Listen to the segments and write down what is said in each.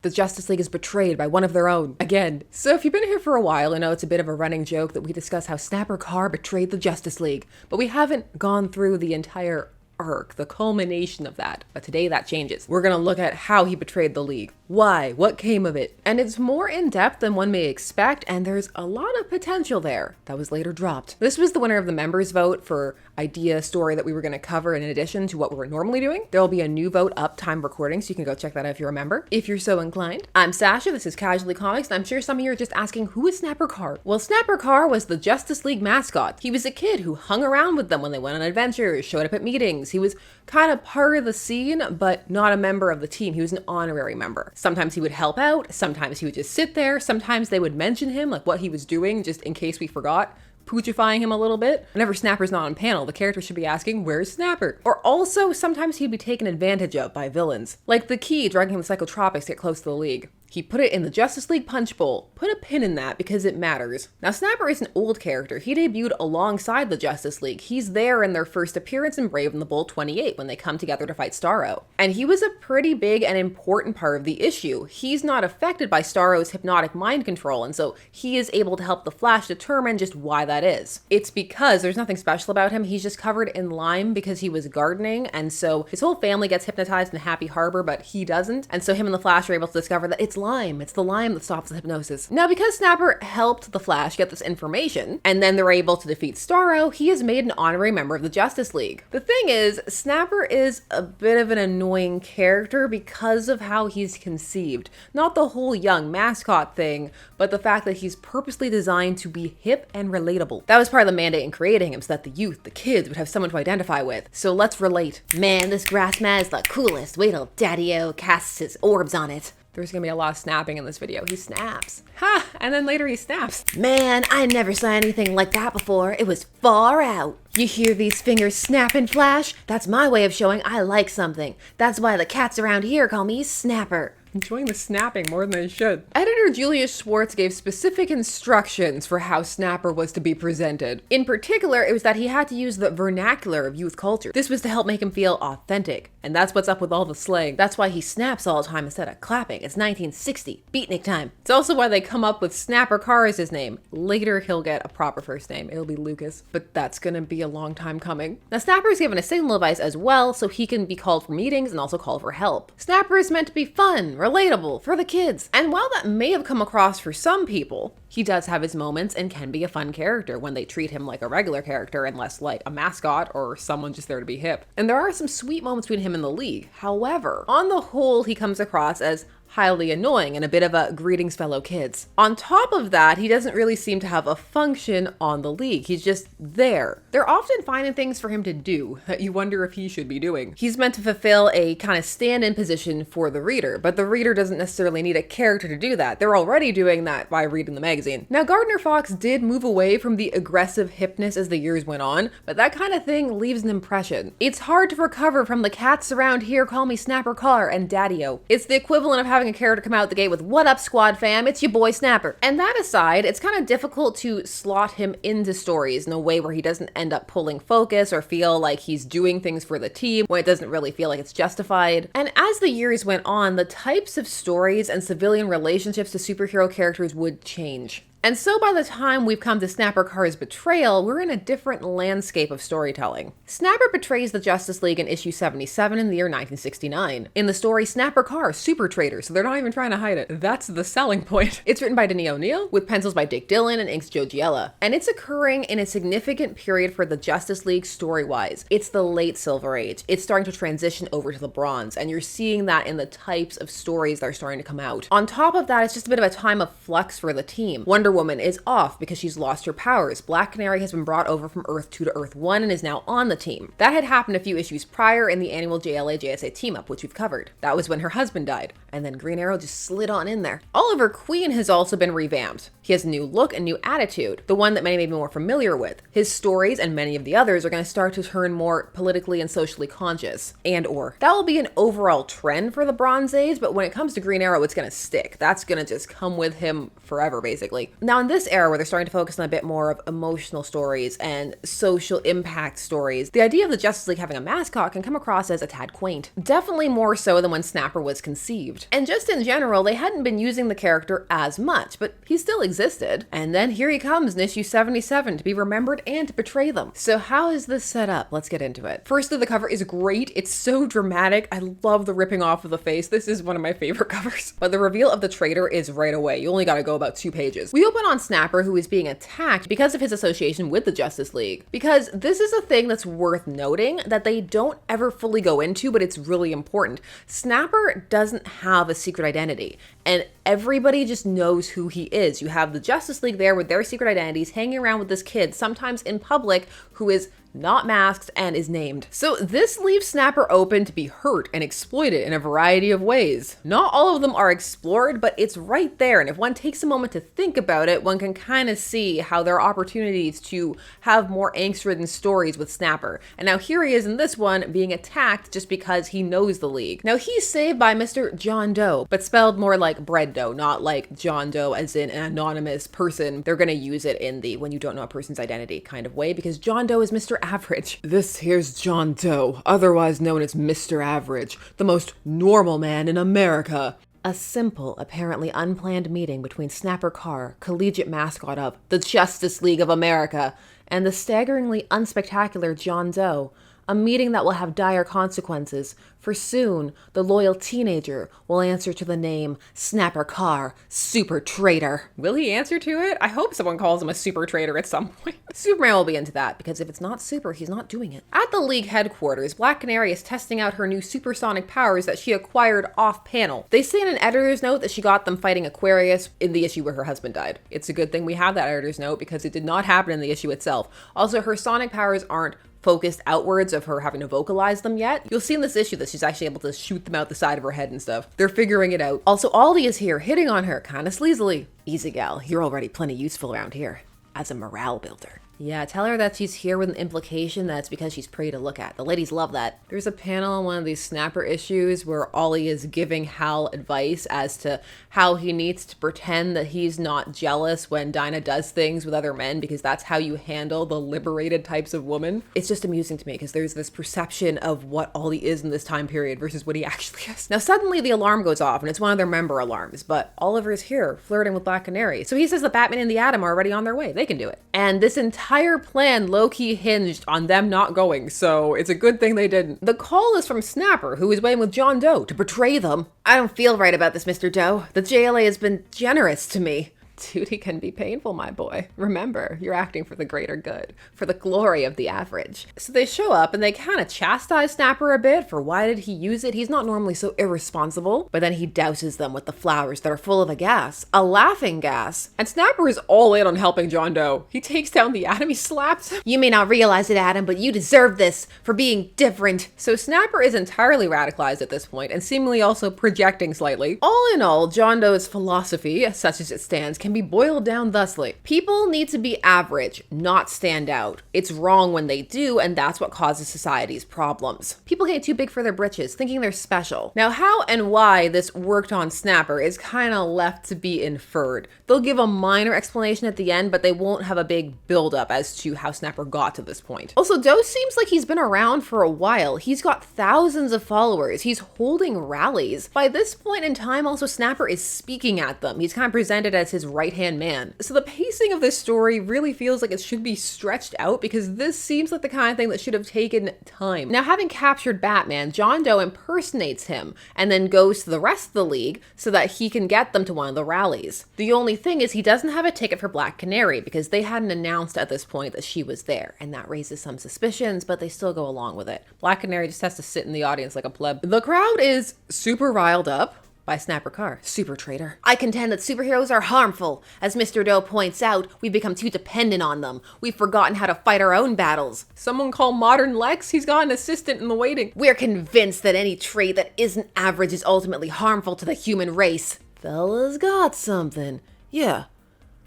The Justice League is betrayed by one of their own, again. So if you've been here for a while, you know it's a bit of a running joke that we discuss how Snapper Carr betrayed the Justice League, but we haven't gone through the entire arc, the culmination of that. But today that changes. We're gonna look at how he betrayed the League. Why? What came of it? And it's more in-depth than one may expect, and there's a lot of potential there that was later dropped. This was the winner of the members' vote for idea story that we were gonna cover in addition to what we're normally doing. There will be a new vote up, time recording, so you can go check that out if you're a member, if you're so inclined. I'm Sasha, this is Casually Comics, and I'm sure some of you are just asking, who is Snapper Carr? Well, Snapper Carr was the Justice League mascot. He was a kid who hung around with them when they went on adventures, showed up at meetings. He was kind of part of the scene, but not a member of the team. He was an honorary member. Sometimes he would help out, sometimes he would just sit there, sometimes they would mention him, like what he was doing, just in case we forgot, poochifying him a little bit. Whenever Snapper's not on panel, the character should be asking, where's Snapper? Or also, sometimes he'd be taken advantage of by villains. Like the Key drugging him with psychotropics to get close to the League. He put it in the Justice League punch bowl. Put a pin in that because it matters. Now, Snapper is an old character. He debuted alongside the Justice League. He's there in their first appearance in Brave and the Bold 28 when they come together to fight Starro. And he was a pretty big and important part of the issue. He's not affected by Starro's hypnotic mind control, and so he is able to help the Flash determine just why that is. It's because there's nothing special about him. He's just covered in lime because he was gardening, and so his whole family gets hypnotized in Happy Harbor, but he doesn't. And so him and the Flash are able to discover that it's lime. It's the lime that stops the hypnosis. Now, because Snapper helped the Flash get this information, and then they're able to defeat Starro, he is made an honorary member of the Justice League. The thing is, Snapper is a bit of an annoying character because of how he's conceived. Not the whole young mascot thing, but the fact that he's purposely designed to be hip and relatable. That was part of the mandate in creating him, so that the youth, the kids, would have someone to identify with. So let's relate. Man, this grass mat is the coolest. Wait till Daddy-O casts his orbs on it. There's gonna be a lot of snapping in this video. He snaps. Ha! And then later he snaps. Man, I never saw anything like that before. It was far out. You hear these fingers snap and flash? That's my way of showing I like something. That's why the cats around here call me Snapper. Enjoying the snapping more than they should. Editor Julius Schwartz gave specific instructions for how Snapper was to be presented. In particular, it was that he had to use the vernacular of youth culture. This was to help make him feel authentic. And that's what's up with all the slang. That's why he snaps all the time instead of clapping. It's 1960. Beatnik time. It's also why they come up with Snapper Carr as his name. Later, he'll get a proper first name. It'll be Lucas. But that's gonna be a long time coming. Now, Snapper is given a signal device as well, so he can be called for meetings and also called for help. Snapper is meant to be fun, relatable, for the kids. And while that may have come across for some people, he does have his moments and can be a fun character when they treat him like a regular character and less like a mascot or someone just there to be hip. And there are some sweet moments between him and the League. However, on the whole, he comes across as highly annoying and a bit of a greetings fellow kids. On top of that, he doesn't really seem to have a function on the League. He's just there. They're often finding things for him to do that you wonder if he should be doing. He's meant to fulfill a kind of stand-in position for the reader, but the reader doesn't necessarily need a character to do that. They're already doing that by reading the magazine. Now, Gardner Fox did move away from the aggressive hipness as the years went on, but that kind of thing leaves an impression. It's hard to recover from the cats around here call me Snapper Carr and Daddy-O. It's the equivalent of having a character come out the gate with, "What up, squad fam? It's your boy Snapper." And that aside, it's kind of difficult to slot him into stories in a way where he doesn't end up pulling focus or feel like he's doing things for the team when it doesn't really feel like it's justified. And as the years went on, the types of stories and civilian relationships to superhero characters would change. And so by the time we've come to Snapper Carr's betrayal, we're in a different landscape of storytelling. Snapper betrays the Justice League in issue 77 in the year 1969. In the story, Snapper Carr, super traitor, so they're not even trying to hide it. That's the selling point. It's written by Denny O'Neil, with pencils by Dick Dillon and inks Joe Giella. And it's occurring in a significant period for the Justice League story-wise. It's the late Silver Age. It's starting to transition over to the Bronze, and you're seeing that in the types of stories that are starting to come out. On top of that, it's just a bit of a time of flux for the team. Wonder Woman is off because she's lost her powers. Black Canary has been brought over from Earth 2 to Earth 1 and is now on the team. That had happened a few issues prior in the annual JLA-JSA team-up, which we've covered. That was when her husband died, and then Green Arrow just slid on in there. Oliver Queen has also been revamped. He has a new look and new attitude, the one that many may be more familiar with. His stories and many of the others are going to start to turn more politically and socially conscious, and/or. That will be an overall trend for the Bronze Age, but when it comes to Green Arrow, it's going to stick. That's going to just come with him forever, basically. Now, in this era where they're starting to focus on a bit more of emotional stories and social impact stories, the idea of the Justice League having a mascot can come across as a tad quaint. Definitely more so than when Snapper was conceived. removed. And just in general, they hadn't been using the character as much, but he still existed. And then here he comes in issue 77 to be remembered and to betray them. So how is this set up? Let's get into it. Firstly, the cover is great. It's so dramatic. I love the ripping off of the face. This is one of my favorite covers. But the reveal of the traitor is right away. You only gotta go about 2 pages. We open on Snapper, who is being attacked because of his association with the Justice League. Because this is a thing that's worth noting that they don't ever fully go into, but it's really important. Snapper doesn't have a secret identity, and everybody just knows who he is. You have the Justice League there with their secret identities hanging around with this kid, sometimes in public, who is not masked and is named. So this leaves Snapper open to be hurt and exploited in a variety of ways. Not all of them are explored, but it's right there. And if one takes a moment to think about it, one can kind of see how there are opportunities to have more angst-ridden stories with Snapper. And now here he is in this one being attacked just because he knows the League. Now he's saved by Mr. John Doe, but spelled more like bread dough, not like John Doe as in an anonymous person. They're gonna use it in the when you don't know a person's identity kind of way, because John Doe is Mr. Average. This here's John Doe, otherwise known as Mr. Average, the most normal man in America. A simple, apparently unplanned meeting between Snapper Carr, collegiate mascot of the Justice League of America, and the staggeringly unspectacular John Doe. A meeting that will have dire consequences, for soon the loyal teenager will answer to the name Snapper Carr, super traitor. Will he answer to it? I hope someone calls him a super traitor at some point. Superman will be into that, because if it's not super, he's not doing it. At the League headquarters, Black Canary is testing out her new supersonic powers that she acquired off-panel. They say in an editor's note that she got them fighting Aquarius in the issue where her husband died. It's a good thing we have that editor's note, because it did not happen in the issue itself. Also, her sonic powers aren't focused outwards of her having to vocalize them yet. You'll see in this issue that she's actually able to shoot them out the side of her head and stuff. They're figuring it out. Also, Aldi is here, hitting on her, kinda sleazily. Easy gal, you're already plenty useful around here as a morale builder. Yeah, tell her that she's here with an implication that it's because she's pretty to look at. The ladies love that. There's a panel on one of these Snapper issues where Ollie is giving Hal advice as to how he needs to pretend that he's not jealous when Dinah does things with other men, because that's how you handle the liberated types of woman. It's just amusing to me because there's this perception of what Ollie is in this time period versus what he actually is. Now suddenly the alarm goes off, and it's one of their member alarms, but Oliver's here flirting with Black Canary. So he says that Batman and the Atom are already on their way. They can do it. And this entire plan low-key hinged on them not going, so it's a good thing they didn't. The call is from Snapper, who is waiting with John Doe to betray them. I don't feel right about this, Mr. Doe. The JLA has been generous to me. Duty can be painful, my boy. Remember, you're acting for the greater good, for the glory of the average. So they show up and they kind of chastise Snapper a bit for why did he use it. He's not normally so irresponsible, but then he douses them with the flowers that are full of a gas, a laughing gas. And Snapper is all in on helping John Doe. He takes down the Atom, he slaps him. You may not realize it, Atom, but you deserve this for being different. So Snapper is entirely radicalized at this point and seemingly also projecting slightly. All in all, John Doe's philosophy, such as it stands, can be boiled down thusly. People need to be average, not stand out. It's wrong when they do, and that's what causes society's problems. People get too big for their britches, thinking they're special. Now, how and why this worked on Snapper is kind of left to be inferred. They'll give a minor explanation at the end, but they won't have a big build-up as to how Snapper got to this point. Also, Doe seems like he's been around for a while. He's got thousands of followers. He's holding rallies. By this point in time, also, Snapper is speaking at them. He's kind of presented as his right-hand man. So the pacing of this story really feels like it should be stretched out, because this seems like the kind of thing that should have taken time. Now, having captured Batman, John Doe impersonates him and then goes to the rest of the League so that he can get them to one of the rallies. The only thing is he doesn't have a ticket for Black Canary because they hadn't announced at this point that she was there, and that raises some suspicions, but they still go along with it. Black Canary just has to sit in the audience like a pleb. The crowd is super riled up by Snapper Carr, super traitor. I contend that superheroes are harmful. As Mr. Doe points out, we've become too dependent on them. We've forgotten how to fight our own battles. Someone call Modern Lex? He's got an assistant in the waiting. We're convinced that any trait that isn't average is ultimately harmful to the human race. Fella's got something. Yeah,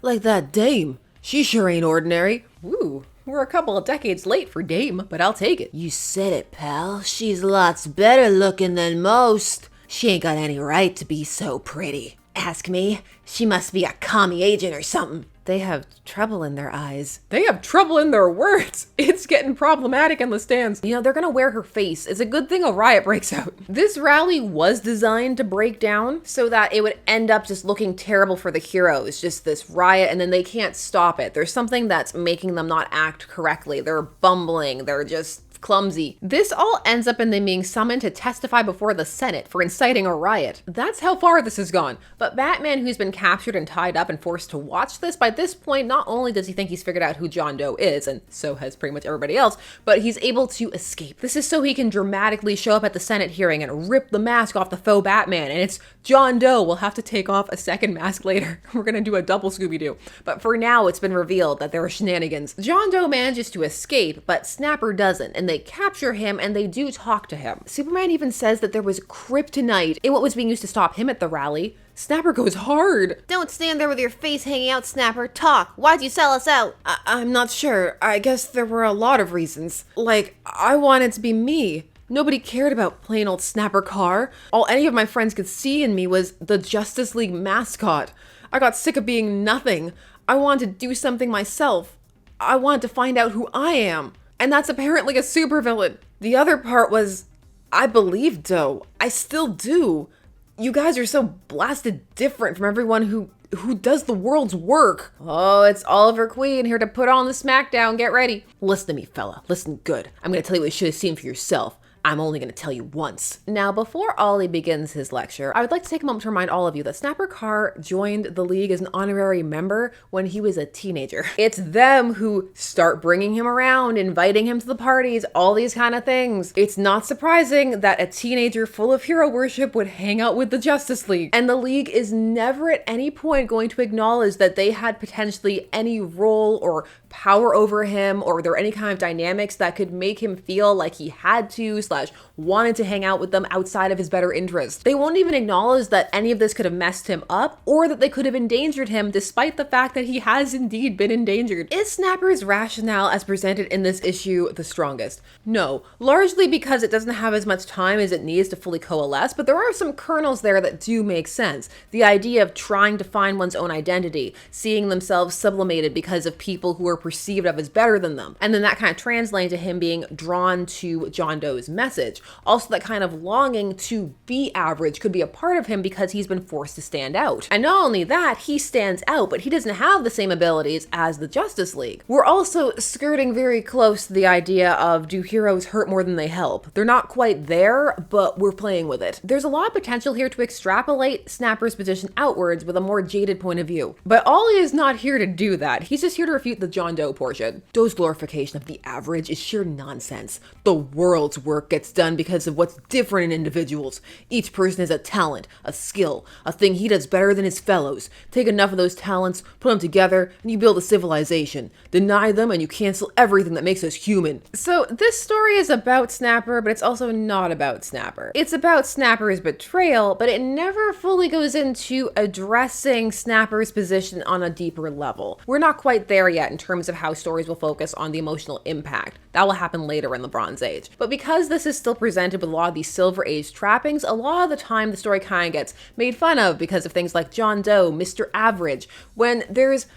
like that dame. She sure ain't ordinary. Ooh. We're a couple of decades late for Dame, but I'll take it. You said it, pal. She's lots better looking than most. She ain't got any right to be so pretty. Ask me. She must be a commie agent or something. They have trouble in their eyes. They have trouble in their words. It's getting problematic in the stands. You know, they're gonna wear her face. It's a good thing a riot breaks out. This rally was designed to break down so that it would end up just looking terrible for the heroes. Just this riot, and then they can't stop it. There's something that's making them not act correctly. They're bumbling. They're just clumsy. This all ends up in them being summoned to testify before the Senate for inciting a riot. That's how far this has gone. But Batman, who's been captured and tied up and forced to watch this, by this point, not only does he think he's figured out who John Doe is, and so has pretty much everybody else, but he's able to escape. This is so he can dramatically show up at the Senate hearing and rip the mask off the faux Batman, and it's John Doe. We'll have to take off a second mask later. We're gonna do a double Scooby-Doo. But for now, it's been revealed that there are shenanigans. John Doe manages to escape, but Snapper doesn't, and they capture him and they do talk to him. Superman even says that there was kryptonite in what was being used to stop him at the rally. Snapper goes hard. Don't stand there with your face hanging out, Snapper. Talk. Why'd you sell us out? I'm not sure. I guess there were a lot of reasons. Like, I wanted to be me. Nobody cared about plain old Snapper Carr. All any of my friends could see in me was the Justice League mascot. I got sick of being nothing. I wanted to do something myself. I wanted to find out who I am. And that's apparently a supervillain. The other part was, I believed Doe. I still do. You guys are so blasted different from everyone who does the world's work. Oh, it's Oliver Queen here to put on the smackdown. Get ready. Listen to me, fella. Listen good. I'm gonna tell you what you should have seen for yourself. I'm only going to tell you once. Now, before Ollie begins his lecture, I would like to take a moment to remind all of you that Snapper Carr joined the League as an honorary member when he was a teenager. It's them who start bringing him around, inviting him to the parties, all these kind of things. It's not surprising that a teenager full of hero worship would hang out with the Justice League. And the League is never at any point going to acknowledge that they had potentially any role or power over him, or there were any kind of dynamics that could make him feel like he had to / wanted to hang out with them outside of his better interest. They won't even acknowledge that any of this could have messed him up, or that they could have endangered him, despite the fact that he has indeed been endangered. Is Snapper's rationale as presented in this issue the strongest? No, largely because it doesn't have as much time as it needs to fully coalesce, but there are some kernels there that do make sense. The idea of trying to find one's own identity, seeing themselves sublimated because of people who are perceived of as better than them, and then that kind of translating to him being drawn to John Doe's message. Also, that kind of longing to be average could be a part of him because he's been forced to stand out. And not only that, he stands out, but he doesn't have the same abilities as the Justice League. We're also skirting very close to the idea of, do heroes hurt more than they help? They're not quite there, but we're playing with it. There's a lot of potential here to extrapolate Snapper's position outwards with a more jaded point of view. But Ollie is not here to do that. He's just here to refute the John Doe portion. Doe's glorification of the average is sheer nonsense. The world's work gets done because of what's different in individuals. Each person has a talent, a skill, a thing he does better than his fellows. Take enough of those talents, put them together, and you build a civilization. Deny them and you cancel everything that makes us human. So this story is about Snapper, but it's also not about Snapper. It's about Snapper's betrayal, but it never fully goes into addressing Snapper's position on a deeper level. We're not quite there yet in terms of how stories will focus on the emotional impact. That will happen later in the Bronze Age. But because this is still presented with a lot of these Silver Age trappings, a lot of the time the story kind of gets made fun of because of things like John Doe, Mr. Average. When there's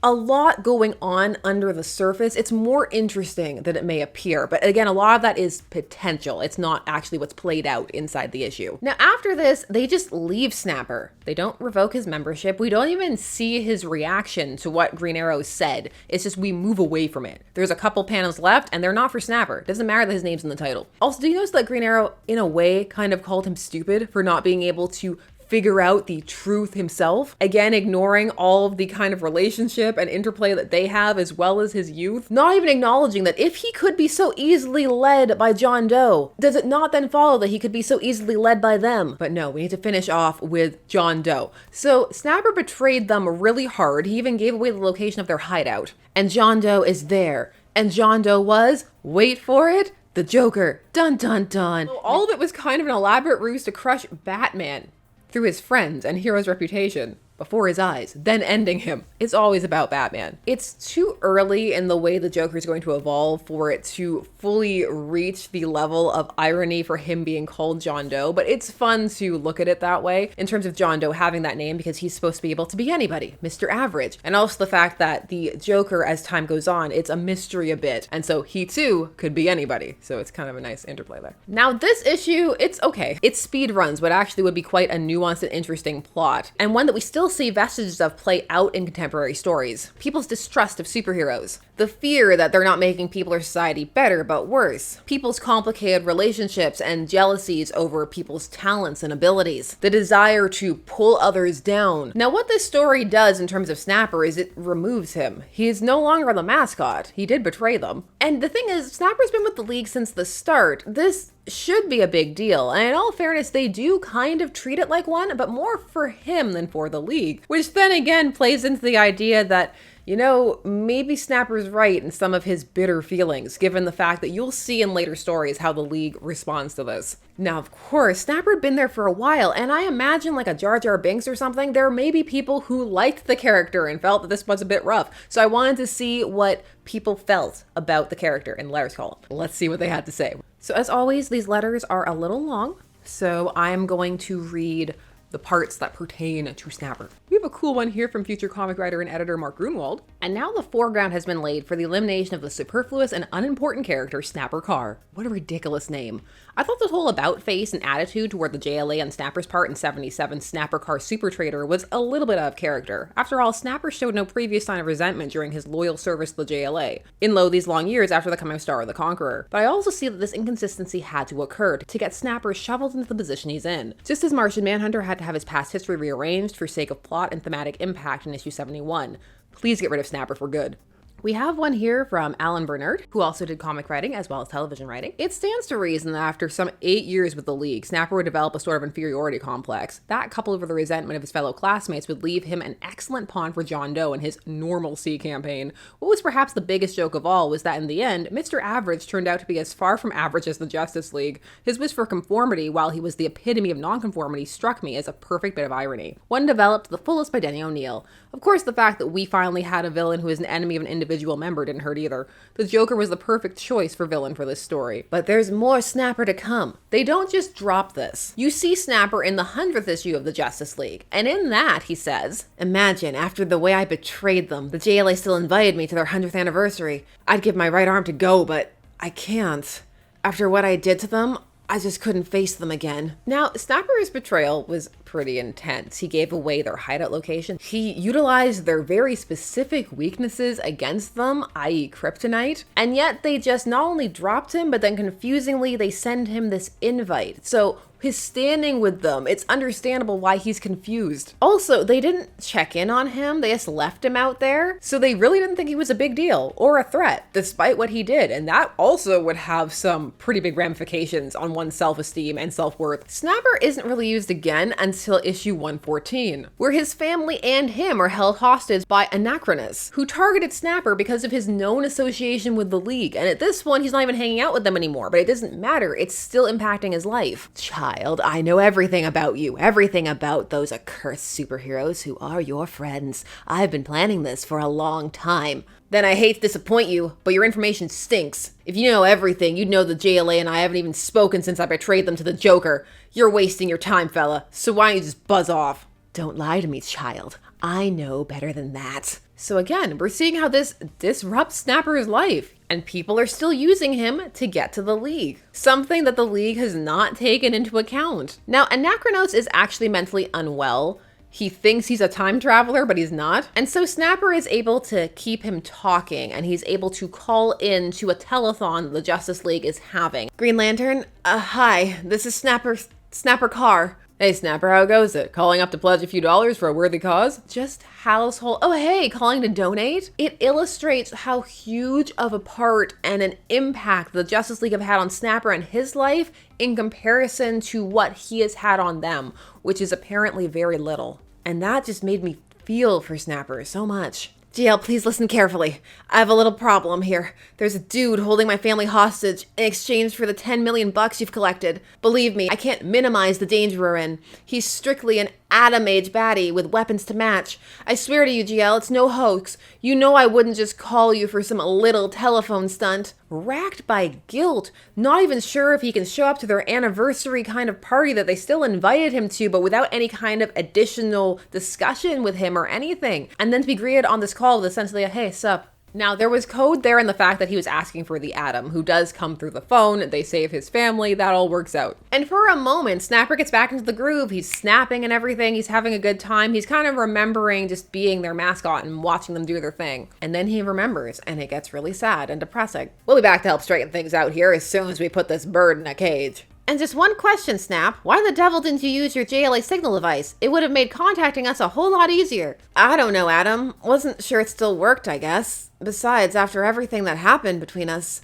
a lot going on under the surface, it's more interesting than it may appear. But again, a lot of that is potential. It's not actually what's played out inside the issue. Now, after this, they just leave Snapper. They don't revoke his membership. We don't even see his reaction to what Green Arrow said. It's just we move away from it. There's a couple panels left, and they're not for Snapper. It doesn't matter that his name's in the title. Also, do you notice that Green Arrow, in a way, kind of called him stupid for not being able to figure out the truth himself? Again, ignoring all of the kind of relationship and interplay that they have, as well as his youth. Not even acknowledging that if he could be so easily led by John Doe, does it not then follow that he could be so easily led by them? But no, we need to finish off with John Doe. So Snapper betrayed them really hard. He even gave away the location of their hideout. And John Doe is there. And John Doe was, wait for it, the Joker. Dun dun dun. So all of it was kind of an elaborate ruse to crush Batman through his friends and hero's reputation. before his eyes, then ending him. It's always about Batman. It's too early in the way the Joker is going to evolve for it to fully reach the level of irony for him being called John Doe, but it's fun to look at it that way in terms of John Doe having that name because he's supposed to be able to be anybody, Mr. Average. And also the fact that the Joker, as time goes on, it's a mystery a bit, and so he too could be anybody. So it's kind of a nice interplay there. Now this issue, it's okay. It speed runs what actually would be quite a nuanced and interesting plot, and one that we still see vestiges of play out in contemporary stories. People's distrust of superheroes, the fear that they're not making people or society better but worse, people's complicated relationships and jealousies over people's talents and abilities, the desire to pull others down. Now what this story does in terms of Snapper is it removes him. He is no longer the Mascot. He did betray them. And the thing is, Snapper's been with the League since the start. This should be a big deal, and in all fairness, they do kind of treat it like one, but more for him than for the League, which then again plays into the idea that, you know, maybe Snapper's right in some of his bitter feelings, given the fact that you'll see in later stories how the League responds to this. Now, of course, Snapper had been there for a while, and I imagine like a Jar Jar Binks or something, there may be people who liked the character and felt that this was a bit rough. So I wanted to see what people felt about the character in the letters column. Let's see what they had to say. So as always, these letters are a little long, so I'm going to read the parts that pertain to Snapper. We have a cool one here from future comic writer and editor Mark Grunwald. And now the foreground has been laid for the elimination of the superfluous and unimportant character Snapper Carr. What a ridiculous name. I thought this whole about face and attitude toward the JLA on Snapper's part in 77 Snapper Carr Super Trader was a little bit out of character. After all, Snapper showed no previous sign of resentment during his loyal service to the JLA, in lo these long years after the coming of Starro the Conqueror. But I also see that this inconsistency had to occur to get Snapper shoveled into the position he's in. Just as Martian Manhunter had to have his past history rearranged for sake of plot and thematic impact in issue 71. Please get rid of Snapper for good. We have one here from Alan Bernard, who also did comic writing as well as television writing. It stands to reason that after some 8 years with the League, Snapper would develop a sort of inferiority complex. That, coupled with the resentment of his fellow classmates, would leave him an excellent pawn for John Doe in his normalcy campaign. What was perhaps the biggest joke of all was that in the end, Mr. Average turned out to be as far from average as the Justice League. His wish for conformity, while he was the epitome of nonconformity, struck me as a perfect bit of irony. One developed to the fullest by Denny O'Neil. Of course, the fact that we finally had a villain who is an enemy of an individual member didn't hurt either. The Joker was the perfect choice for villain for this story. But there's more Snapper to come. They don't just drop this. You see Snapper in the 100th issue of the Justice League, and in that, he says, "Imagine, after the way I betrayed them, the JLA still invited me to their 100th anniversary. I'd give my right arm to go, but I can't. After what I did to them, I just couldn't face them again." Now, Snapper's betrayal was pretty intense. He gave away their hideout location. He utilized their very specific weaknesses against them, i.e. kryptonite, and yet they just not only dropped him, but then confusingly they send him this invite. So his standing with them, it's understandable why he's confused. Also, they didn't check in on him, they just left him out there, so they really didn't think he was a big deal or a threat, despite what he did, and that also would have some pretty big ramifications on one's self-esteem and self-worth. Snapper isn't really used again until issue 114, where his family and him are held hostage by Anachronus, who targeted Snapper because of his known association with the League, and at this one, he's not even hanging out with them anymore, but it doesn't matter, it's still impacting his life. Child, I know everything about you, everything about those accursed superheroes who are your friends. I've been planning this for a long time. Then I hate to disappoint you, but your information stinks. If you know everything, you'd know the JLA and I haven't even spoken since I betrayed them to the Joker. You're wasting your time, fella, so why don't you just buzz off? Don't lie to me, child. I know better than that. So again, we're seeing how this disrupts Snapper's life, and people are still using him to get to the League. Something that the League has not taken into account. Now, Anachronos is actually mentally unwell. He thinks he's a time traveler, but he's not. And so Snapper is able to keep him talking, and he's able to call in to a telethon the Justice League is having. Green Lantern, hi, this is Snapper Carr. Hey Snapper, how goes it? Calling up to pledge a few dollars for a worthy cause? Just household, oh hey, calling to donate? It illustrates how huge of a part and an impact the Justice League have had on Snapper and his life in comparison to what he has had on them, which is apparently very little. And that just made me feel for Snapper so much. GL, please listen carefully. I have a little problem here. There's a dude holding my family hostage in exchange for the 10 million bucks you've collected. Believe me, I can't minimize the danger we're in. He's strictly an Atom-age baddie with weapons to match. I swear to you, GL, it's no hoax. You know I wouldn't just call you for some little telephone stunt. Racked by guilt, not even sure if he can show up to their anniversary kind of party that they still invited him to, but without any kind of additional discussion with him or anything. And then to be greeted on this call with essentially a, hey, sup. Now, there was code there in the fact that he was asking for the Atom, who does come through the phone. They save his family. That all works out. And for a moment, Snapper gets back into the groove. He's snapping and everything. He's having a good time. He's kind of remembering just being their mascot and watching them do their thing. And then he remembers, and it gets really sad and depressing. We'll be back to help straighten things out here as soon as we put this bird in a cage. And just one question, Snap. Why the devil didn't you use your JLA signal device? It would have made contacting us a whole lot easier. I don't know, Adam. Wasn't sure it still worked, I guess. Besides, after everything that happened between us,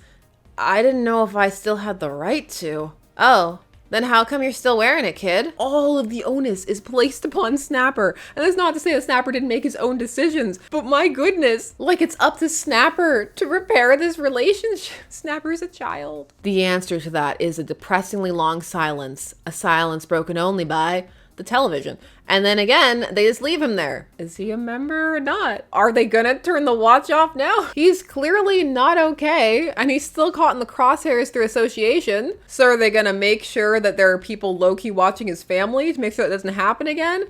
I didn't know if I still had the right to. Oh, then how come you're still wearing it, kid? All of the onus is placed upon Snapper. And that's not to say that Snapper didn't make his own decisions, but my goodness, like it's up to Snapper to repair this relationship. Snapper's a child. The answer to that is a depressingly long silence, a silence broken only by the television. And then again, they just leave him there. Is he a member or not? Are they gonna turn the watch off now? He's clearly not okay, and he's still caught in the crosshairs through association. So are they gonna make sure that there are people low-key watching his family to make sure it doesn't happen again?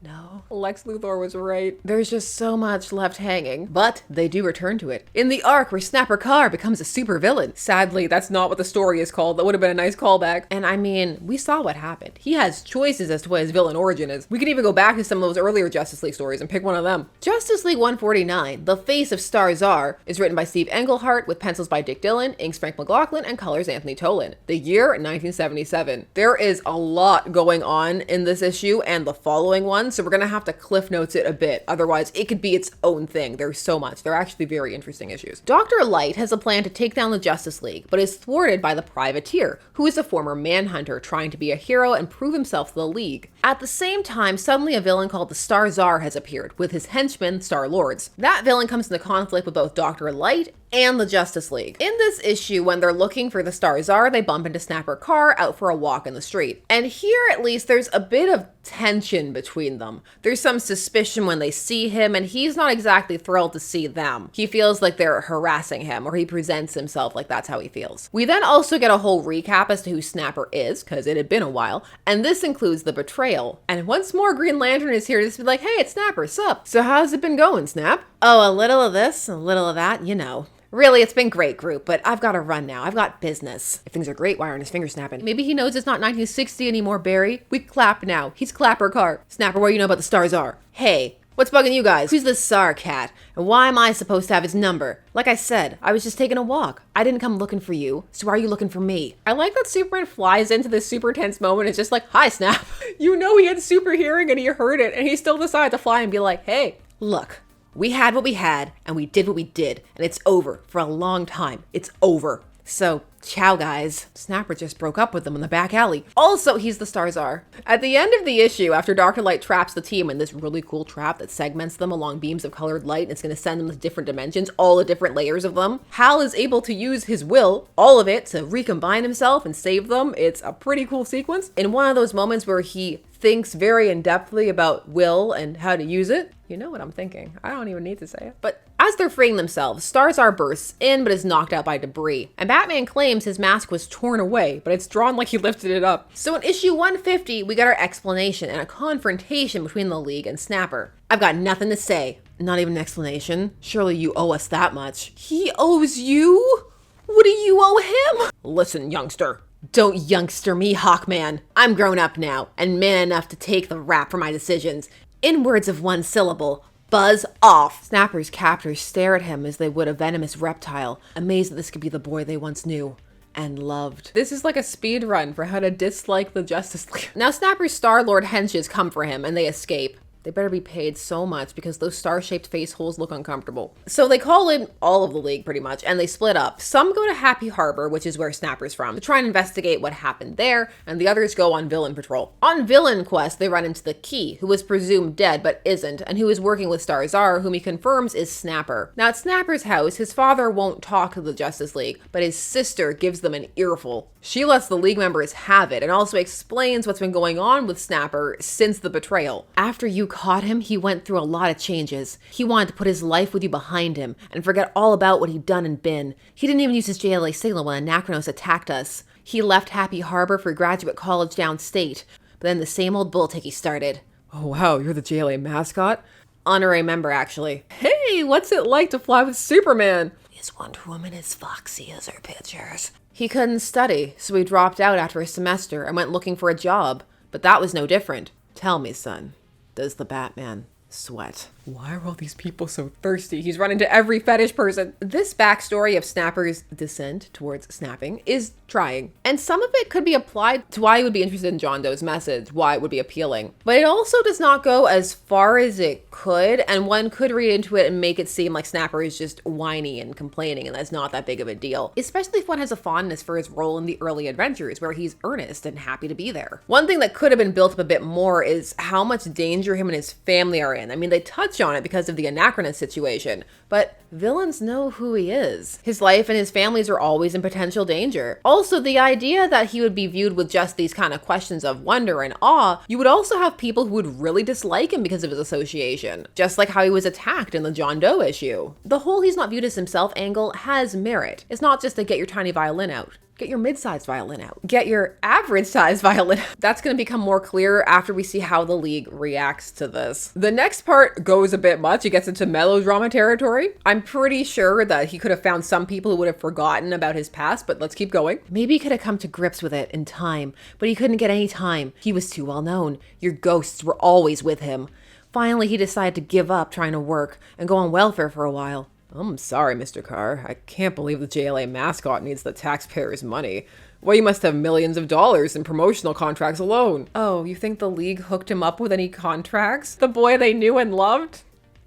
No. Lex Luthor was right. There's just so much left hanging. But they do return to it in the arc where Snapper Carr becomes a supervillain. Sadly, that's not what the story is called. That would have been a nice callback. And I mean, we saw what happened. He has choices as to what his villain origin is. We can even go back to some of those earlier Justice League stories and pick one of them. Justice League 149, The Face of Starro, is written by Steve Englehart with pencils by Dick Dillon, inks Frank McLaughlin, and colors Anthony Tollin. The year 1977. There is a lot going on in this issue and the following one, so we're gonna have to cliff notes it a bit. Otherwise, it could be its own thing. There's so much. They're actually very interesting issues. Dr. Light has a plan to take down the Justice League, but is thwarted by the Privateer, who is a former Manhunter trying to be a hero and prove himself to the League. At the same time, suddenly a villain called the Star has appeared, with his henchmen, Star-Lords. That villain comes into conflict with both Dr. Light and the Justice League. In this issue, when they're looking for the Star, they bump into Snapper Carr out for a walk in the street. And here, at least, there's a bit of tension between them. There's some suspicion when they see him, and he's not exactly thrilled to see them. He feels like they're harassing him, or he presents himself like that's how he feels. We then also get a whole recap as to who Snapper is, because it had been a while, and this includes the betrayal. And once more, Green Lantern is here to just be like, hey, it's Snapper, sup? So how's it been going, Snap? Oh, a little of this, a little of that, you know. Really, it's been great, group, but I've got to run now. I've got business. If things are great, why aren't his fingers snapping? Maybe he knows it's not 1960 anymore, Barry. We clap now. He's Clapper Carr. Snapper, what do you know about the Star? Hey, what's bugging you guys? Who's this Sar cat? And why am I supposed to have his number? Like I said, I was just taking a walk. I didn't come looking for you, so why are you looking for me? I like that Superman flies into this super tense moment. It's just like, hi, Snap. You know he had super hearing and he heard it, and he still decided to fly and be like, hey, look. We had what we had, and we did what we did, and it's over for a long time. It's over. So, ciao, guys. Snapper just broke up with them in the back alley. Also, he's the Star. At the end of the issue, after Dr. Light traps the team in this really cool trap that segments them along beams of colored light, and it's going to send them to different dimensions, all the different layers of them, Hal is able to use his will, all of it, to recombine himself and save them. It's a pretty cool sequence. In one of those moments where he thinks very in-depthly about will and how to use it. You know what I'm thinking. I don't even need to say it. But as they're freeing themselves, Star bursts in but is knocked out by debris. And Batman claims his mask was torn away, but it's drawn like he lifted it up. So in issue 150, we got our explanation and a confrontation between the League and Snapper. I've got nothing to say. Not even an explanation. Surely you owe us that much. He owes you? What do you owe him? Listen, youngster. Don't youngster me, Hawkman. I'm grown up now, and man enough to take the rap for my decisions. In words of one syllable, buzz off. Snapper's captors stare at him as they would a venomous reptile, amazed that this could be the boy they once knew and loved. This is like a speed run for how to dislike the Justice League. Now Snapper's Star-Lord henches come for him, and they escape. They better be paid so much because those star-shaped face holes look uncomfortable. So they call in all of the League pretty much, and they split up. Some go to Happy Harbor, which is where Snapper's from, to try and investigate what happened there, and the others go on villain patrol. On villain quest, they run into the Key, who was presumed dead but isn't, and who is working with Starro, whom he confirms is Snapper. Now at Snapper's house, his father won't talk to the Justice League, but his sister gives them an earful. She lets the League members have it and also explains what's been going on with Snapper since the betrayal. After you caught him, he went through a lot of changes. He wanted to put his life with you behind him and forget all about what he'd done and been. He didn't even use his JLA signal when Anachronos attacked us. He left Happy Harbor for graduate college downstate, but then the same old bull ticky started. Oh wow, you're the JLA mascot? Honorary member, actually. Hey, what's it like to fly with Superman? Is Wonder Woman as foxy as her pictures? He couldn't study, so he dropped out after a semester and went looking for a job. But that was no different. Tell me, son, does the Batman sweat? Why are all these people so thirsty? He's run into every fetish person. This backstory of Snapper's descent towards snapping is trying. And some of it could be applied to why he would be interested in John Doe's message, why it would be appealing. But it also does not go as far as it could, and one could read into it and make it seem like Snapper is just whiny and complaining, and that's not that big of a deal. Especially if one has a fondness for his role in the early adventures, where he's earnest and happy to be there. One thing that could have been built up a bit more is how much danger him and his family are in. I mean, they touch on it because of the Anachronous situation, but villains know who he is. His life and his family's are always in potential danger. Also, the idea that he would be viewed with just these kind of questions of wonder and awe, you would also have people who would really dislike him because of his association, just like how he was attacked in the John Doe issue. The whole he's not viewed as himself angle has merit. It's not just to get your tiny violin out. Get your mid-sized violin out. Get your average-sized violin out. That's going to become more clear after we see how the League reacts to this. The next part goes a bit much. It gets into melodrama territory. I'm pretty sure that he could have found some people who would have forgotten about his past, but let's keep going. Maybe he could have come to grips with it in time, but he couldn't get any time. He was too well known. Your ghosts were always with him. Finally, he decided to give up trying to work and go on welfare for a while. I'm sorry, Mr. Carr. I can't believe the JLA mascot needs the taxpayers' money. Well, you must have millions of dollars in promotional contracts alone. Oh, you think the League hooked him up with any contracts? The boy they knew and loved?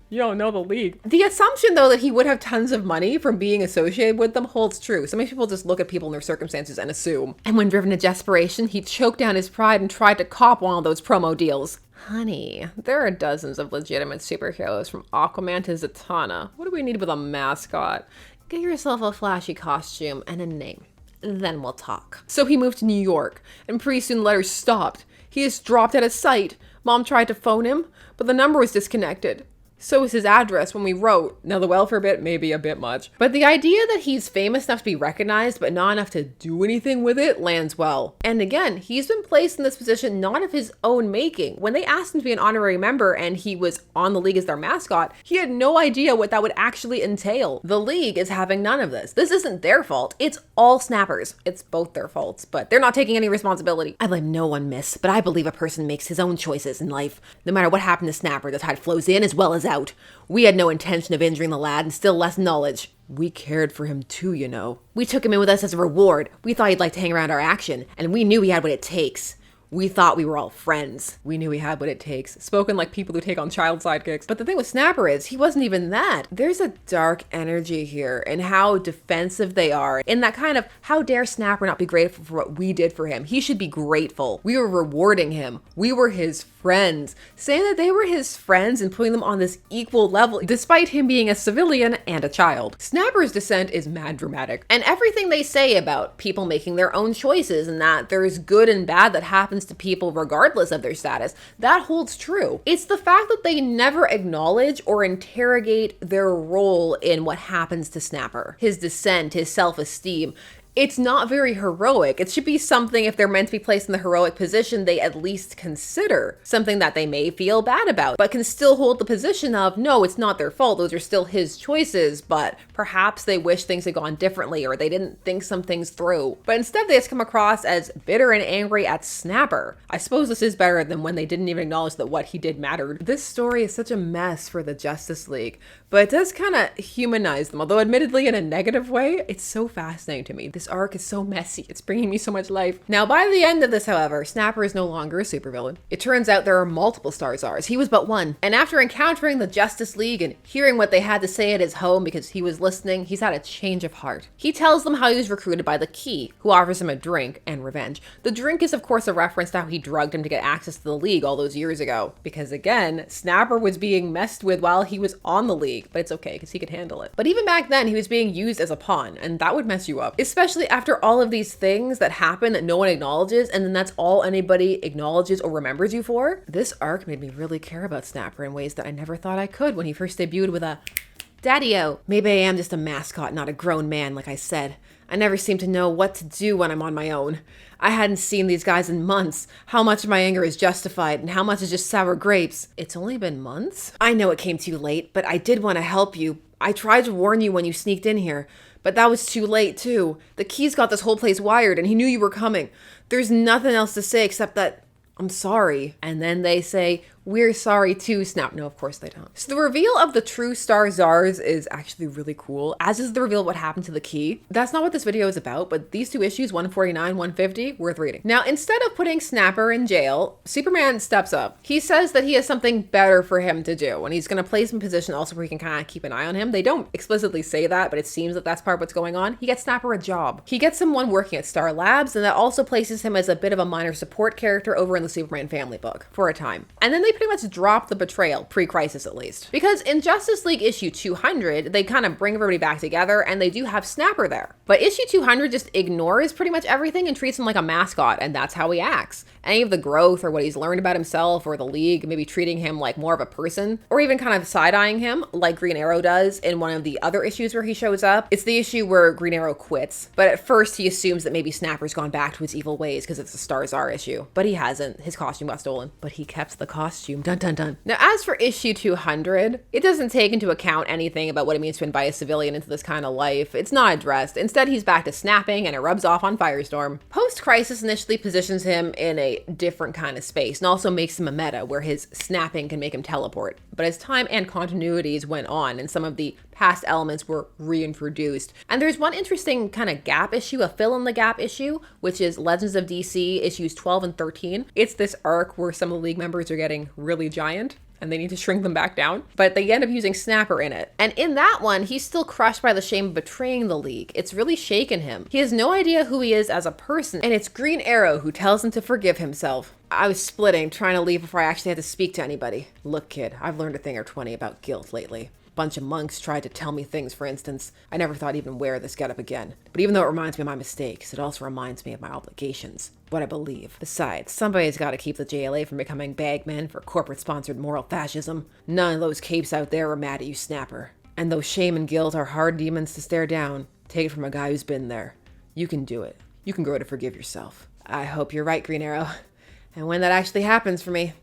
You don't know the League. The assumption, though, that he would have tons of money from being associated with them holds true. So many people just look at people in their circumstances and assume. And when driven to desperation, he choked down his pride and tried to cop one of those promo deals. Honey, there are dozens of legitimate superheroes from Aquaman to Zatanna. What do we need with a mascot? Get yourself a flashy costume and a name. Then we'll talk. So he moved to New York, and pretty soon letters stopped. He just dropped out of sight. Mom tried to phone him, but the number was disconnected. So is his address when we wrote. Now the welfare bit may be a bit much, but the idea that he's famous enough to be recognized but not enough to do anything with it lands well. And again, he's been placed in this position not of his own making. When they asked him to be an honorary member and he was on the League as their mascot, he had no idea what that would actually entail. The League is having none of this. This isn't their fault. It's all Snappers. It's both their faults, but they're not taking any responsibility. I blame no one, miss, but I believe a person makes his own choices in life. No matter what happened to Snapper, the tide flows in as well as out. We had no intention of injuring the lad and still less knowledge. We cared for him too, you know. We took him in with us as a reward. We thought he'd like to hang around our action, and we knew he had what it takes. We thought we were all friends. We knew he had what it takes. Spoken like people who take on child sidekicks. But the thing with Snapper is, he wasn't even that. There's a dark energy here in how defensive they are. In that kind of, how dare Snapper not be grateful for what we did for him? He should be grateful. We were rewarding him. We were his friends. Saying that they were his friends and putting them on this equal level, despite him being a civilian and a child. Snapper's descent is mad dramatic. And everything they say about people making their own choices and that there's good and bad that happens to people regardless of their status, that holds true. It's the fact that they never acknowledge or interrogate their role in what happens to Snapper. His descent, his self-esteem. It's not very heroic. It should be something, if they're meant to be placed in the heroic position, they at least consider. Something that they may feel bad about, but can still hold the position of, no, it's not their fault. Those are still his choices, but perhaps they wish things had gone differently or they didn't think some things through. But instead, they just come across as bitter and angry at Snapper. I suppose this is better than when they didn't even acknowledge that what he did mattered. This story is such a mess for the Justice League, but it does kind of humanize them, although admittedly in a negative way. It's so fascinating to me. This This arc is so messy. It's bringing me so much life. Now, by the end of this, however, Snapper is no longer a supervillain. It turns out there are multiple Starros. He was but one. And after encountering the Justice League and hearing what they had to say at his home because he was listening, he's had a change of heart. He tells them how he was recruited by the Key, who offers him a drink and revenge. The drink is, of course, a reference to how he drugged him to get access to the League all those years ago. Because again, Snapper was being messed with while he was on the League, but it's okay because he could handle it. But even back then, he was being used as a pawn, and that would mess you up. Especially after all of these things that happen that no one acknowledges, and then that's all anybody acknowledges or remembers you for. This arc made me really care about Snapper in ways that I never thought I could when he first debuted with a Daddy-o. Maybe I am just a mascot, not a grown man, like I said. I never seem to know what to do when I'm on my own. I hadn't seen these guys in months. How much of my anger is justified and how much is just sour grapes? It's only been months? I know it came too late, but I did want to help you. I tried to warn you when you sneaked in here, but that was too late too. The Key's got this whole place wired and he knew you were coming. There's nothing else to say except that I'm sorry. And then they say, we're sorry too, Snap. No, of course they don't. So the reveal of the true Star-Zars is actually really cool, as is the reveal of what happened to the Key. That's not what this video is about, but these two issues, 149, 150, worth reading. Now, instead of putting Snapper in jail, Superman steps up. He says that he has something better for him to do, and he's gonna place him in position also where he can kind of keep an eye on him. They don't explicitly say that, but it seems that that's part of what's going on. He gets Snapper a job. He gets someone working at Star Labs, and that also places him as a bit of a minor support character over in the Superman family book for a time. And then they pretty much drop the betrayal, pre-crisis at least. Because in Justice League issue 200, they kind of bring everybody back together and they do have Snapper there. But issue 200 just ignores pretty much everything and treats him like a mascot, and that's how he acts. Any of the growth or what he's learned about himself or the League, maybe treating him like more of a person, or even kind of side-eyeing him like Green Arrow does in one of the other issues where he shows up. It's the issue where Green Arrow quits, but at first he assumes that maybe Snapper's gone back to his evil ways because it's a Star-Zar issue. But he hasn't. His costume got stolen. But he kept the costume. Dun dun dun. Now, as for issue 200, it doesn't take into account anything about what it means to invite a civilian into this kind of life. It's not addressed. Instead, he's back to snapping and it rubs off on Firestorm. Post-Crisis initially positions him in a different kind of space and also makes him a meta where his snapping can make him teleport. But as time and continuities went on and some of the past elements were reintroduced. And there's one interesting kind of gap issue, a fill in the gap issue, which is Legends of DC issues 12 and 13. It's this arc where some of the League members are getting really giant and they need to shrink them back down, but they end up using Snapper in it. And in that one, he's still crushed by the shame of betraying the League. It's really shaken him. He has no idea who he is as a person, and it's Green Arrow who tells him to forgive himself. I was splitting, trying to leave before I actually had to speak to anybody. Look, kid, I've learned a thing or 20 about guilt lately. Bunch of monks tried to tell me things, for instance. I never thought I'd even wear this getup again. But even though it reminds me of my mistakes, it also reminds me of my obligations. What I believe. Besides, somebody's got to keep the JLA from becoming bagmen for corporate-sponsored moral fascism. None of those capes out there are mad at you, Snapper. And though shame and guilt are hard demons to stare down, take it from a guy who's been there. You can do it. You can grow to forgive yourself. I hope you're right, Green Arrow. And when that actually happens for me,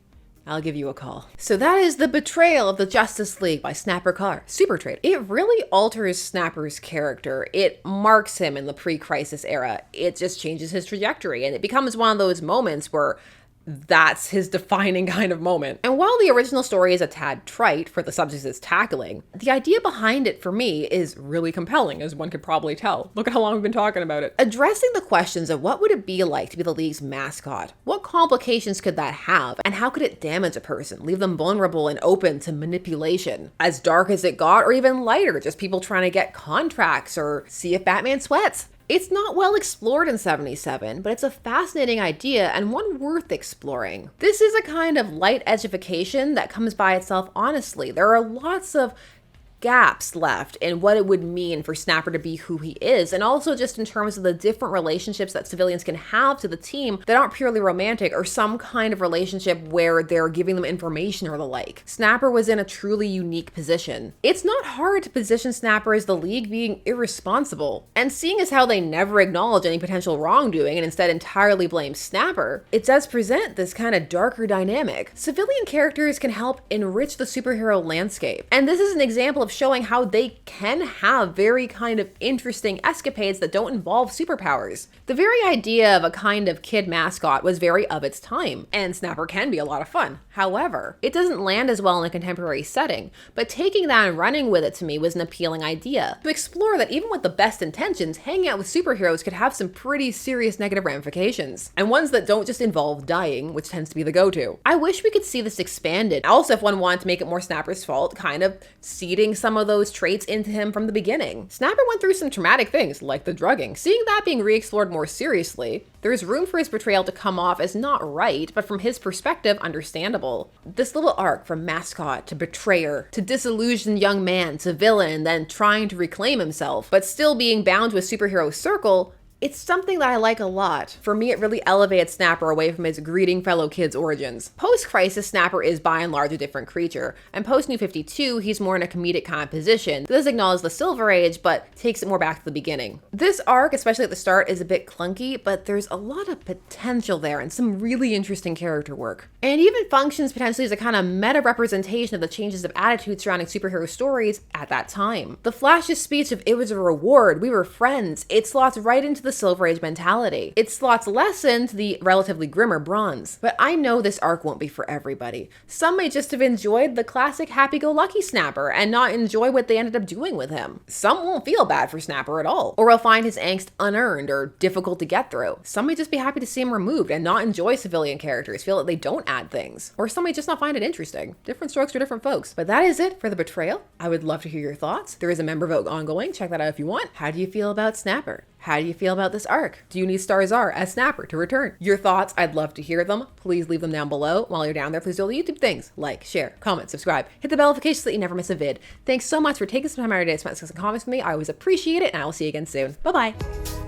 I'll give you a call. So that is the betrayal of the Justice League by Snapper Carr. Super trade. It really alters Snapper's character. It marks him in the pre-crisis era. It just changes his trajectory, and it becomes one of those moments where that's his defining kind of moment. And while the original story is a tad trite for the subjects it's tackling, the idea behind it for me is really compelling, as one could probably tell. Look at how long we've been talking about it. Addressing the questions of what would it be like to be the League's mascot? What complications could that have? And how could it damage a person, leave them vulnerable and open to manipulation? As dark as it got, or even lighter, just people trying to get contracts or see if Batman sweats. It's not well explored in 77, but it's a fascinating idea and one worth exploring. This is a kind of light edgification that comes by itself honestly. There are lots of gaps left in what it would mean for Snapper to be who he is, and also just in terms of the different relationships that civilians can have to the team that aren't purely romantic or some kind of relationship where they're giving them information or the like. Snapper was in a truly unique position. It's not hard to position Snapper as the League being irresponsible, and seeing as how they never acknowledge any potential wrongdoing and instead entirely blame Snapper, it does present this kind of darker dynamic. Civilian characters can help enrich the superhero landscape, and this is an example of showing how they can have very kind of interesting escapades that don't involve superpowers. The very idea of a kind of kid mascot was very of its time, and Snapper can be a lot of fun. However, it doesn't land as well in a contemporary setting, but taking that and running with it to me was an appealing idea. To explore that even with the best intentions, hanging out with superheroes could have some pretty serious negative ramifications, and ones that don't just involve dying, which tends to be the go-to. I wish we could see this expanded. Also, if one wanted to make it more Snapper's fault, kind of seeding some of those traits into him from the beginning. Snapper went through some traumatic things, like the drugging. Seeing that being re-explored more seriously, there's room for his portrayal to come off as not right, but from his perspective, understandable. This little arc from mascot to betrayer to disillusioned young man to villain, then trying to reclaim himself, but still being bound to a superhero circle, it's something that I like a lot. For me, it really elevated Snapper away from his greeting fellow kids origins. Post-Crisis, Snapper is by and large a different creature, and post-New 52, he's more in a comedic kind of position. This acknowledges the Silver Age, but takes it more back to the beginning. This arc, especially at the start, is a bit clunky, but there's a lot of potential there and some really interesting character work. And even functions potentially as a kind of meta representation of the changes of attitude surrounding superhero stories at that time. The Flash's speech of "it was a reward, we were friends," it slots right into the Silver Age mentality. It slots less into the relatively grimmer Bronze. But I know this arc won't be for everybody. Some may just have enjoyed the classic happy-go-lucky Snapper and not enjoy what they ended up doing with him. Some won't feel bad for Snapper at all, or will find his angst unearned or difficult to get through. Some may just be happy to see him removed and not enjoy civilian characters, feel that they don't add things. Or some may just not find it interesting. Different strokes for different folks. But that is it for The Betrayal. I would love to hear your thoughts. There is a member vote ongoing. Check that out if you want. How do you feel about Snapper? How do you feel about this arc? Do you need Starzar as Snapper to return? Your thoughts, I'd love to hear them. Please leave them down below. While you're down there, please do all the YouTube things. Like, share, comment, subscribe. Hit the bell notification so that you never miss a vid. Thanks so much for taking some time out of your day to spend discussing comics with me. I always appreciate it, and I will see you again soon. Bye-bye.